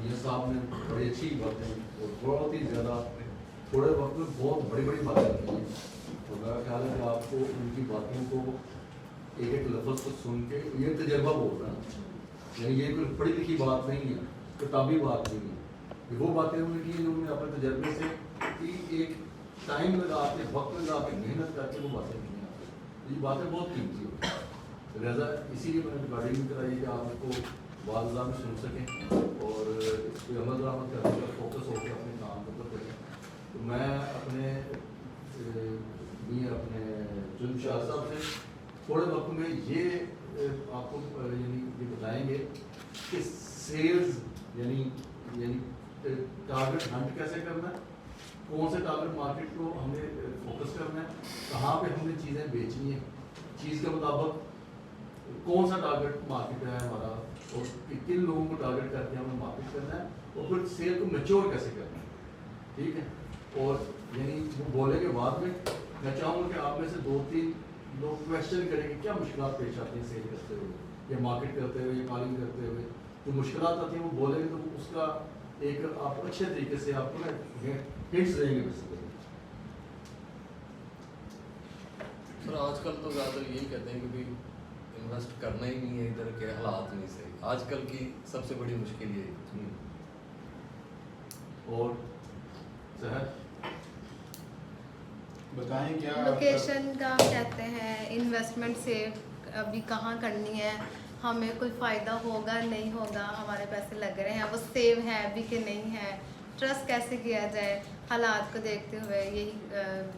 ये साहब ने बड़ी अच्छी बातें और बहुत ही ज़्यादा थोड़े वक्त में बहुत बड़ी बड़ी बातें की हैं। तो मेरा ख्याल है कि आपको उनकी बातों को एक एक लफ्ज़ को सुन के ये तजर्बा बोल रहा है, यानी ये कोई पढ़ी लिखी बात नहीं है, किताबी बात नहीं है, ये वो बातें उन्होंने की जो उन्होंने अपने तजर्बे से कि एक टाइम लगा के वक्त लगा के मेहनत करके वो बातें की हैं। ये बातें बहुत कीमती होती हैं, तो लिहाजा इसीलिए मैंने रिकॉर्डिंग भी कराई कि आप उसको वाज़ा में सुन सकें और इस पर अमल दरामद करने का फोकस होकर अपने काम को करें। तो मैं अपने अपने जुल्म शाह साहब से थोड़े वक्त में ये आपको यानी ये बताएंगे कि सेल्स यानी टारगेट हंट कैसे करना है, कौन से टारगेट मार्केट को हमने फोकस करना है, कहाँ पे हमने चीज़ें बेचनी है, चीज़ के मुताबिक कौन सा टारगेट मार्केट है हमारा और किन लोगों को टारगेट करके हमें मार्केट करना है और फिर सेल को मैच्योर कैसे करना है, ठीक है। और यानी वो बोले के बाद में मैं चाहूँगा कि आप में से 2-3 लोग क्वेश्चन करेंगे क्या मुश्किलात पेश आती हैं सेल करते हुए या मार्केट करते हुए या कॉलिंग करते हुए, जो मुश्किलात आती हैं वो बोलेंगे तो उसका एक आप अच्छे तरीके से आपको ना हिंट्स देंगे बेसिकली। सर आजकल तो ज़्यादा यही कहते हैं कि भाई इन्वेस्ट करना ही नहीं है, इधर के हालात नहीं सही, आजकल की सबसे बड़ी मुश्किल ये। और सहर बताएं क्या लोकेशन का कहते हैं, इन्वेस्टमेंट से अभी कहाँ करनी है, हमें कोई फ़ायदा होगा नहीं होगा, हमारे पैसे लग रहे हैं वो सेव है अभी कि नहीं है, ट्रस्ट कैसे किया जाए, हालात को देखते हुए यही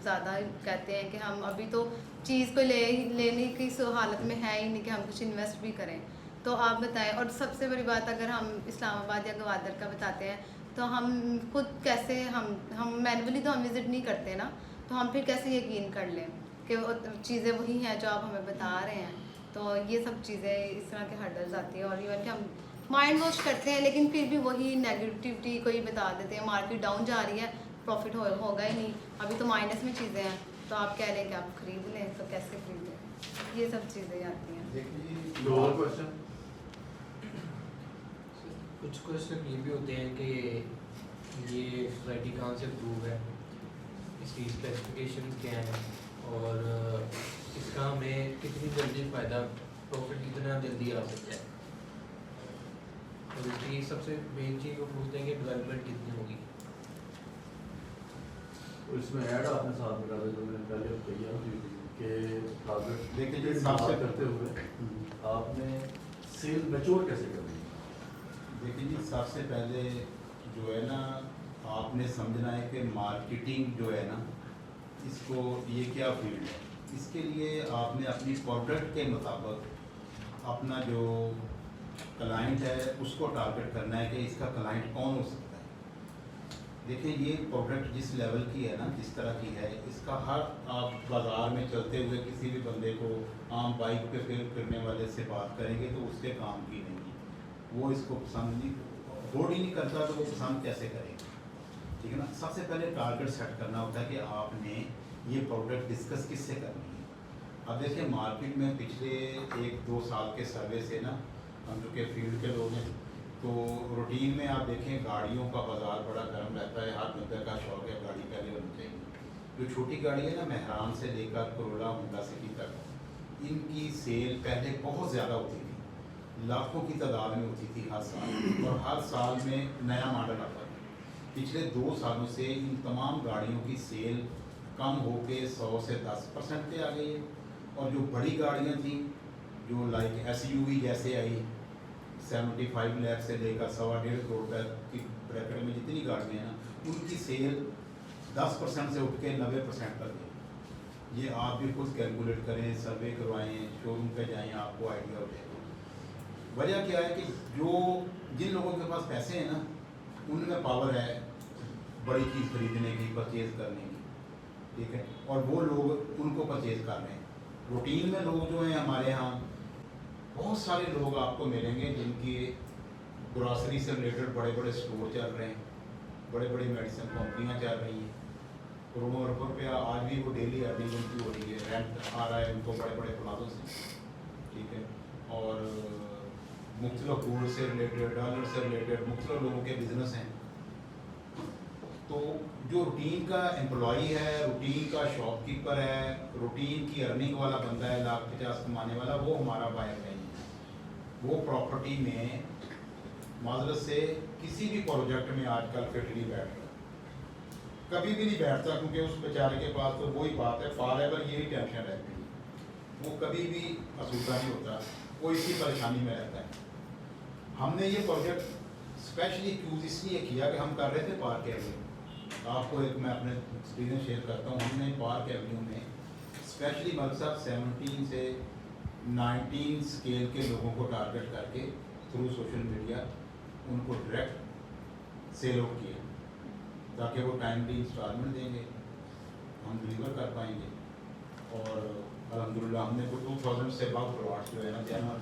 ज़्यादा कहते हैं कि हम अभी तो चीज़ को लेने की हालत में है ही नहीं कि हम कुछ इन्वेस्ट भी करें। तो आप बताएं। और सबसे बड़ी बात अगर हम इस्लामाबाद या गवादर का बताते हैं तो हम खुद कैसे हम मैनुअली तो हम विज़िट नहीं करते ना, तो हम फिर कैसे यकीन कर लें कि वो चीज़ें वही हैं जो आप हमें बता रहे हैं। तो ये सब चीज़ें इस तरह के हर्डल्स आती हैं और इवन कि हम माइंड वॉश करते हैं लेकिन फिर भी वही नेगेटिविटी कोई बता देते हैं, मार्केट डाउन जा रही है, प्रॉफिट होगा ही नहीं, अभी तो माइनस में चीज़ें हैं, तो आप कह रहे हैं कि आप खरीद लें, तो कैसे खरीदें, ये सब चीज़ें आती हैं। देखिए और क्वेश्चन कुछ क्वेश्चन ये भी होते हैं कि ये सोसाइटी कहाँ से अप्रूव है, इसकी स्पेसिफिकेशन क्या है और इसका हमें कितनी जल्दी फ़ायदा प्रॉफिट कितना जल्दी आ सकता है, और इसकी सबसे मेन चीज़ वो पूछते हैं कि डेवलपमेंट कितनी होगी। तो इसमें ऐड आपने साथ में डाला जो मैंने पहले कहा कि टारगेट देखिए जी, सबसे करते हुए आपने सेल मैच्योर कैसे करनी है। देखिए जी, सबसे पहले जो है ना आपने समझना है कि मार्केटिंग जो है ना, इसको ये क्या फील्ड है, इसके लिए आपने अपनी प्रोडक्ट के मुताबिक अपना जो क्लाइंट है उसको टारगेट करना है कि इसका क्लाइंट कौन हो सकता है। देखिए ये प्रोडक्ट जिस लेवल की है ना, जिस तरह की है, इसका हर आप बाज़ार में चलते हुए किसी भी बंदे को आम बाइक पे फिरने वाले से बात करेंगे तो उसके काम की नहीं है, वो इसको पसंद नहीं, अफोर्ड ही नहीं करता तो वो पसंद कैसे करेगा, ठीक है ना। सबसे पहले टारगेट सेट करना होता है कि आपने ये प्रोडक्ट डिस्कस किससे करनी है। अब देखिए मार्केट में पिछले 1-2 साल के सर्वे से ना, हम जो कि फील्ड के लोग हैं, तो रूटीन में आप देखें गाड़ियों का बाज़ार बड़ा गर्म रहता है, हर बंदे का शौक है गाड़ी पहले होनी चाहिए। जो छोटी गाड़ी है ना, मेहरान से लेकर करोला होंडा सिटी तक, इनकी सेल पहले बहुत ज़्यादा होती थी, लाखों की तादाद में होती थी हर साल, और हर साल में नया मॉडल आता था। पिछले 2 सालों से इन तमाम गाड़ियों की सेल कम होकर 100 से 10% पे आ गई है, और जो बड़ी गाड़ियाँ थी जो लाइक SUV जैसे आई 75 लाख से लेकर 1.25 करोड़ तक की ब्रैकेट में जितनी गाड़ियाँ हैं ना, उनकी सेल 10% से उठ के 90% तक है। ये आप भी खुद कैलकुलेट करें, सर्वे करवाएं, शोरूम पे जाएं, आपको आइडिया हो जाएगा। वजह क्या है कि जिन लोगों के पास पैसे हैं ना, उनमें पावर है बड़ी चीज़ खरीदने की, परचेज़ करने की, ठीक है, और वो लोग उनको परचेज़ कर रहे हैं। रूटीन में लोग जो हैं हमारे यहाँ बहुत सारे लोग आपको मिलेंगे जिनकी ग्रॉसरी से रिलेटेड बड़े बड़े स्टोर चल रहे हैं, बड़े बड़ी मेडिसिन कंपनियाँ चल रही हैं, करोड़ों रुपया आज भी वो डेली अर्निंग उनकी हो रही है, रेंट आ रहा है उनको बड़े बड़े प्लाजों से, ठीक है। और मुख्तलिफ गोल्ड से रिलेटेड, डॉलर से रिलेटेड मुख्तलिफ लोगों के बिजनेस हैं। तो जो रूटीन का एम्प्लॉई है, रूटीन का शॉपकीपर है, रूटीन की अर्निंग वाला बंदा है, 1,50,000 कमाने वाला, वो हमारा बायर नहीं है। वो प्रॉपर्टी में माजरत से किसी भी प्रोजेक्ट में आजकल फिट नहीं बैठ रहा, कभी भी नहीं बैठता, क्योंकि उस बेचारे के पास तो वही बात है, फॉरएवर यही टेंशन रहती है, वो कभी भी आसूदा नहीं होता, वो इसी परेशानी में रहता है। हमने ये प्रोजेक्ट स्पेशली चूज़ इसलिए किया कि हम कर रहे थे पार्क एवेन्यू। आपको एक मैं अपने एक्सपीरियंस शेयर करता हूँ। हमने पार्क एवेन्यू में स्पेशली मलिक साहब 17 से 19 स्केल के लोगों को टारगेट करके थ्रू सोशल मीडिया उनको डायरेक्ट सेल आउट किया, ताकि वो टाइमली इंस्टॉलमेंट देंगे, हम डिलीवर कर पाएंगे। और अल्हम्दुलिल्लाह हमने कुछ 2000 से बहुत प्लॉट्स जो है ना जनवर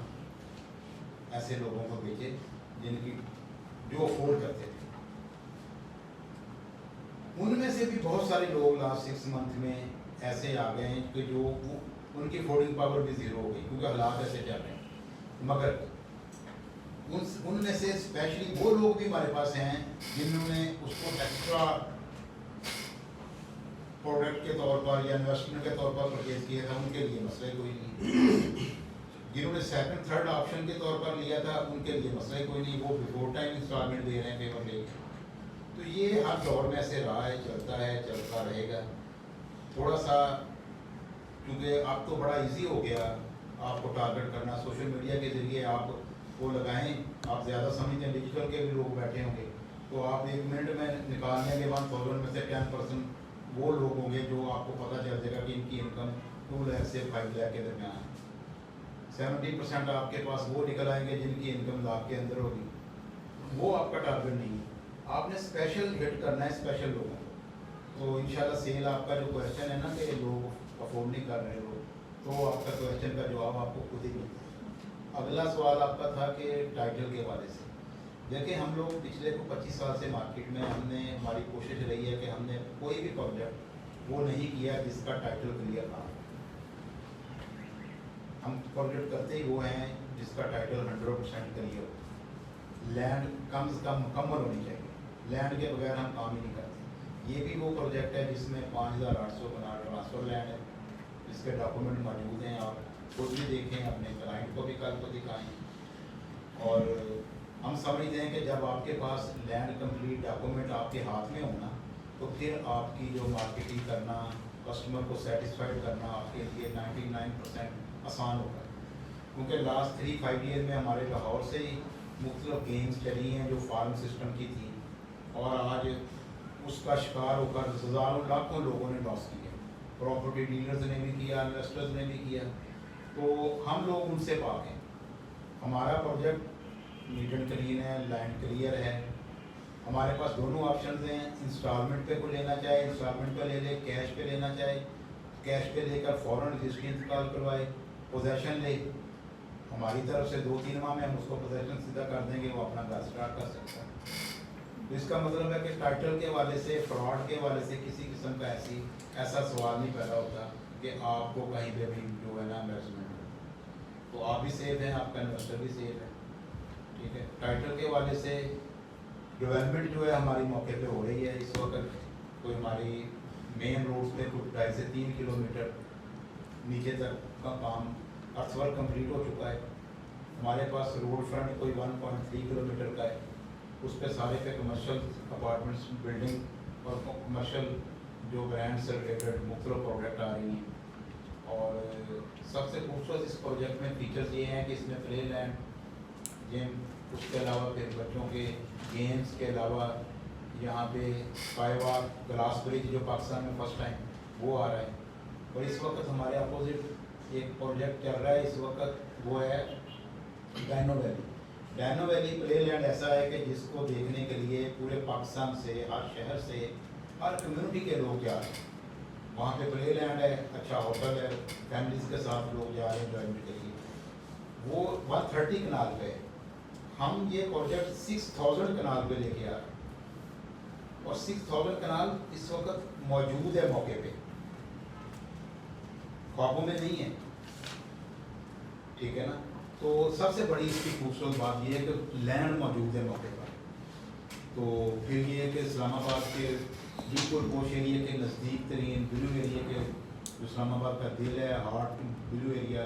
ऐसे लोगों को बेचे जिनकी जो अफोर्ड करते थे। उनमें से भी बहुत सारे लोग लास्ट 6 मंथ में ऐसे आ गए हैं कि जो उनकी अफोर्डिंग पावर भी ज़ीरो हो गई, क्योंकि हालात ऐसे चल रहे हैं। मगर उनमें से स्पेशली वो लोग भी हमारे पास हैं जिन्होंने उसको एक्स्ट्रा प्रोडक्ट के तौर पर या इन्वेस्टमेंट के तौर पर परचेज किया था, उनके लिए मसला कोई नहीं। जिन्होंने सेकंड थर्ड ऑप्शन के तौर पर लिया था, उनके लिए मसला कोई नहीं, वो बिफोर टाइम इंस्टॉलमेंट दे रहे हैं पेपर लेके। तो ये हर दौर में ऐसे रहा है, चलता है, चलता रहेगा। थोड़ा सा क्योंकि अब तो बड़ा इजी हो गया आपको टारगेट करना, सोशल मीडिया के ज़रिए आप वो लगाएं, आप ज़्यादा समझते हैं, डिजिटल के भी लोग बैठे होंगे, तो आप 1 मिनट में निकालने के बाद 1000 में से 10% वो लोग होंगे जो आपको पता चल जाएगा कि इनकी इनकम 2 लाख से 5 लाख के दरमियान है। 70% आपके पास वो निकल आएंगे जिनकी इनकम लाख के अंदर होगी, वो आपका टारगेट नहीं है। आपने स्पेशल हिट करना है स्पेशल लोगों को। तो इंशाल्लाह सेल आपका जो क्वेश्चन है ना कि लोग अफोर्ड नहीं कर रहे लोग, तो आपका क्वेश्चन का जवाब आपको खुद ही मिलता है। अगला सवाल आपका था कि टाइटल के हवाले से। देखिए हम लोग पिछले 25 साल से मार्केट में हमने हमारी कोशिश रही है कि हमने कोई भी प्रोजेक्ट वो नहीं किया जिसका टाइटल क्लियर ना हो। हम प्रोजेक्ट करते ही वो हैं जिसका टाइटल 100% क्लियर हो, लैंड कम से कम मुकम्मल होनी चाहिए, लैंड के बगैर हम काम ही नहीं करते। ये भी वो प्रोजेक्ट है जिसमें 5800 कनाल ट्रांसफ़र लैंड है, जिसके डॉक्यूमेंट मौजूद हैं, आप खुद भी देखें, अपने क्लाइंट को भी कल को दिखाएं। और हम समझते हैं कि जब आपके पास लैंड कंप्लीट डॉक्यूमेंट आपके हाथ में होना, तो फिर आपकी जो मार्केटिंग करना, कस्टमर को सेटिस्फाइड करना आपके लिए 99% आसान होगा। क्योंकि लास्ट 3-5 ईयर में हमारे लाहौर से ही मुख्तलिफ गेम्स चली हैं जो फार्म सिस्टम की थी, और आज उसका शिकार होकर हज़ारों लाखों लोगों ने लॉस किया, प्रॉपर्टी डीलर्स ने भी किया, इन्वेस्टर्स ने भी किया। तो हम लोग उनसे पाक हैं। हमारा प्रोजेक्ट नीट एंड क्लीन है, लैंड क्लियर है। हमारे पास दोनों ऑप्शन हैं, इंस्टॉलमेंट पे को लेना चाहे इंस्टॉलमेंट पे ले ले, कैश पे लेना चाहे कैश पे लेकर फ़ौरन रजिस्ट्री इंतकाल करवाए, पोजेसन ले, हमारी तरफ से 2-3 माह में हम उसको पोजेसन सीधा कर देंगे, वो अपना घर स्टार्ट कर सकता है। तो इसका मतलब है कि टाइटल के हवाले से, फ्रॉड के हवाले से किसी किस्म का ऐसा सवाल नहीं पैदा होता कि आपको कहीं पे भी जो है ना इन्वेस्टमेंट हो। तो आप भी सेफ हैं, आपका इन्वेस्टर भी सेफ है, ठीक है। टाइटल के हवाले से डेवलपमेंट जो है हमारी मौके पे हो रही है इस वक्त। कोई हमारी मेन रोड्स पे कुछ 2.5 से 3 किलोमीटर नीचे तक का काम अर्थवर्क कंप्लीट हो चुका है। हमारे पास रोड फ्रंट कोई 1.3 किलोमीटर का है, उस पर सारे पे कमर्शियल अपार्टमेंट्स बिल्डिंग और कमर्शियल जो ब्रांड से रिलेटेड मुख्तलिफ प्रोडक्ट आ रही हैं। और सबसे खूबसूरत इस प्रोजेक्ट में फीचर्स ये हैं कि इसमें प्ले लैंड, जिम, उसके अलावा फिर बच्चों के गेम्स के अलावा यहाँ पे स्काईवॉक, ग्लास ब्रिज जो पाकिस्तान में फर्स्ट टाइम वो आ रहा है। और इस वक्त हमारे अपोजिट एक प्रोजेक्ट चल रहा है इस वक्त, वो है Dino Valley. Dino Valley play land ऐसा है कि जिसको देखने के लिए पूरे पाकिस्तान से, हर शहर से, हर कम्युनिटी के लोग जा रहे हैं। वहाँ पे प्ले लैंड है, अच्छा होटल है, फैमिलीज के साथ लोग जा रहे हैं एंजॉयमेंट के लिए। वो 130 कनाल पे है। हम ये प्रोजेक्ट 6000 कनाल पे लेके आ रहे हैं, और 6000 कनाल इस वक्त मौजूद है मौके पे, ख्वाबों में नहीं है, ठीक है ना। तो सबसे बड़ी इसकी खूबसूरत बात ये है कि लैंड मौजूद है मौके पर। तो फिर ये है कि इस्लामाबाद के बिल्कुल पोश एरिया के नज़दीक तरीन ब्लू एरिया के जो इस्लामाबाद का दिल है, हार्ट ब्लू एरिया,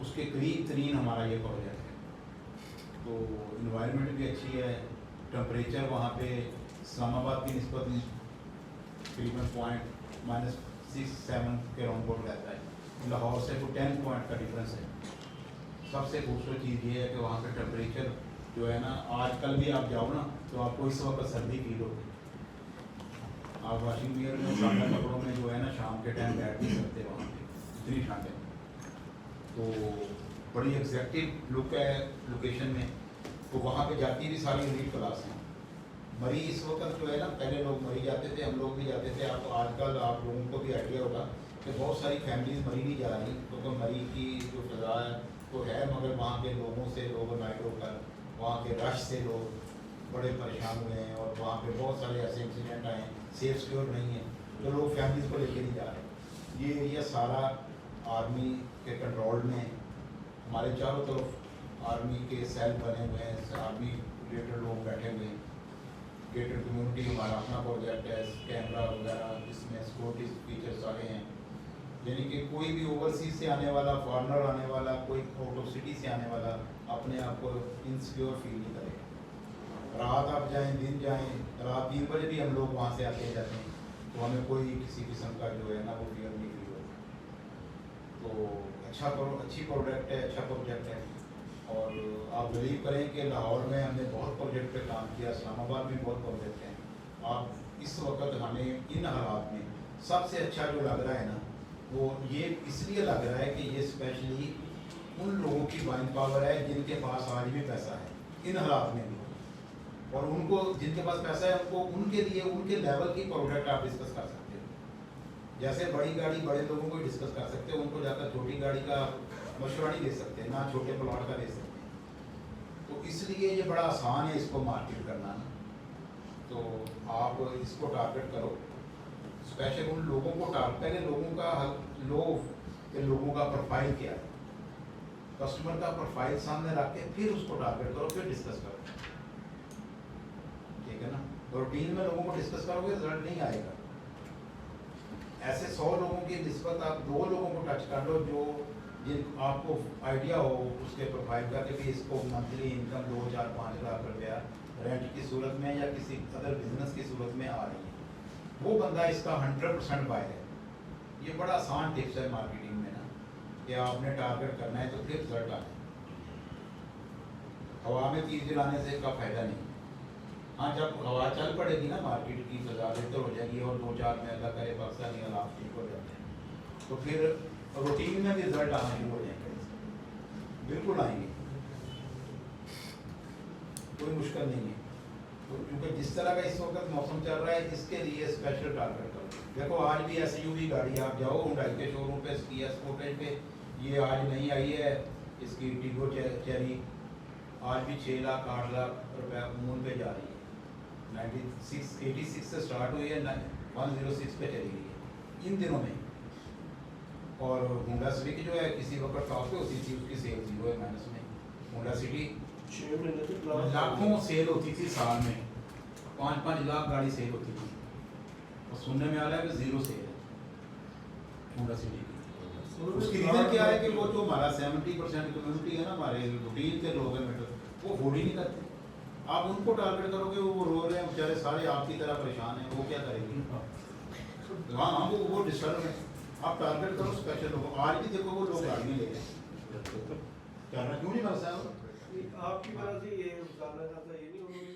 उसके करीब तरीन हमारा ये प्रोजेक्ट है। तो इन्वायरमेंट भी अच्छी है, टेम्परेचर वहाँ पे इस्लामाबाद की निस्बत तकरीबन -6-7 के राउंड बोर्ड रहता है। लाहौर से तो 10 पॉइंट का डिफरेंस है। सबसे खूबसूरत चीज़ ये है कि वहाँ का टेम्परेचर जो है ना, आजकल भी आप जाओ ना तो आपको इस वक्त सर्दी फील होगी। आप वॉशिंग मियर में सादा कपड़ों में जो है ना शाम के टाइम बैठ नहीं सकते वहाँ पे, इतनी ठंड है। तो बड़ी एग्जैक्टिव लुक है लोकेशन में। तो वहाँ पे जाती भी सारी एलीट क्लास हैं। मरी इस वक्त जो है ना, पहले लोग मरी जाते थे, हम लोग भी जाते थे। आप आजकल आप लोगों को भी आइडिया होगा कि बहुत सारी फैमिलीज मरी नहीं जा रही, क्योंकि मरी की जो फिजा है तो है, मगर वहाँ के लोगों से ओवरनाइट होकर वहाँ के रश से लोग बड़े परेशान हुए हैं, और वहाँ पे बहुत सारे ऐसे इंसिडेंट आए हैं, सेफ सिक्योर नहीं है, तो लोग फैमिलीज को लेके नहीं जा रहे। ये एरिया सारा आर्मी के कंट्रोल में, हमारे चारों तरफ आर्मी के सेल बने हुए हैं, आर्मी रिलेटेड लोग बैठे हुए हैं। गेटेड कम्युनिटी हमारा अपना प्रोजेक्ट है, कैमरा वगैरह इसमें सिक्योरिटी फीचर्स सारे हैं, यानी कि कोई भी ओवरसीज से आने वाला, फॉरनर आने वाला, कोई आउट ऑफ सिटी से आने वाला अपने आप को इनसिक्योर फील नहीं करेगा। रात आप जाएं, दिन जाएं, रात 3 बजे भी हम लोग वहाँ से आते जाते हैं, तो हमें कोई किसी किस्म का जो है ना वो फियर नहीं फील होता। तो अच्छी प्रोडक्ट है, अच्छा प्रोजेक्ट है। और आप बिलीव करें कि लाहौर में हमने बहुत प्रोजेक्ट पे काम किया, इस्लामाबाद में बहुत प्रोजेक्ट हैं। आप इस वक्त हमें इन हालात में सबसे अच्छा जो लग रहा है ना, वो ये इसलिए लग रहा है कि ये स्पेशली उन लोगों की बाइंग पावर है जिनके पास आज भी पैसा है इन हालात में भी, और उनको जिनके पास पैसा है उनको उनके लिए उनके लेवल की प्रोडक्ट आप डिस्कस कर सकते हो। जैसे बड़ी गाड़ी बड़े लोगों को डिस्कस कर सकते हो, उनको जाकर छोटी गाड़ी का मशवरा नहीं दे सकते, ना छोटे प्लॉट का दे सकते। तो इसलिए ये बड़ा आसान है इसको मार्केट करना ना। तो आप इसको टारगेट करो, स्पेशल उन लोगों को टारगेट, पहले लोगों का लोगों का प्रोफाइल क्या है, कस्टमर का प्रोफाइल सामने रख के फिर उसको टारगेट करो, फिर डिस्कस करो, ठीक है ना। रूटीन में लोगों को डिस्कस करोगे रिजल्ट नहीं आएगा। ऐसे 100 लोगों की निस्बत आप 2 लोगों को टच कर लो जो जिन आपको आइडिया हो उसके प्रोफाइल का कि इसको मंथली इनकम 2, 4, 5 लाख रुपया रेंट की सूरत में या किसी अदर बिजनेस की सूरत में आ रही है, वो बंदा इसका 100% बाय है। ये बड़ा आसान टिप्स है मार्केटिंग में ना, कि आपने टारगेट करना है तो फिर रिजल्ट आए। हवा में तीर जलाने से का फायदा नहीं। हाँ, जब हवा चल पड़ेगी ना, मार्केट की सजा बेहतर हो जाएगी और 2-4 में अल्लाह करे पाकिस्तानी हालात ठीक हो जाते हैं, तो फिर रूटीन में भी रिजल्ट आना शुरू हो जाएंगे, बिल्कुल आएंगे, कोई मुश्किल नहीं है। तो क्योंकि जिस तरह का इस वक्त मौसम चल रहा है, इसके लिए स्पेशल टारगेट करो। देखो आज भी SUV गाड़ी आप जाओ हुंडई के शोरूम पे, किया स्पोर्टेज पे, ये आज नहीं आई है इसकी टिगो चेरी, आज भी 6 लाख 8 लाख रुपया मून पे जा रही है। 86 से स्टार्ट हुई है, 106 पे चली गई है इन दिनों में। और होंडा सिटी जो है किसी वक्त टॉप पे होती थी, उसकी सेल 0 है माइनस में। होंडा सिटी 6 महीने तक लाखों सेल होती थी साल में, 5-5 लाख गाड़ी सेल होती थी, और सुनने में आ रहा है कि 0 सेल है होंडा सिटी की। उसकी रीज़न क्या है कि वो जो हमारा 70% कम्युनिटी है ना, हमारे रूटीन के लोग हैं मेट्रो, वो अफोर्ड ही नहीं करते। आप उनको टारगेट करोगे, वो रो रहे हैं बेचारे सारे आपकी तरह परेशान हैं, वो क्या करेंगे? हाँ, वो डिस्टर्ब है। आप टारगेट करो स्पेशल लोगों। आज भी देखो वो लोग गाड़ी में ले रहे हैं, क्या क्यों नहीं कर सकते? आपकी तरह से ये जानना चाहता, ये नहीं उन्होंने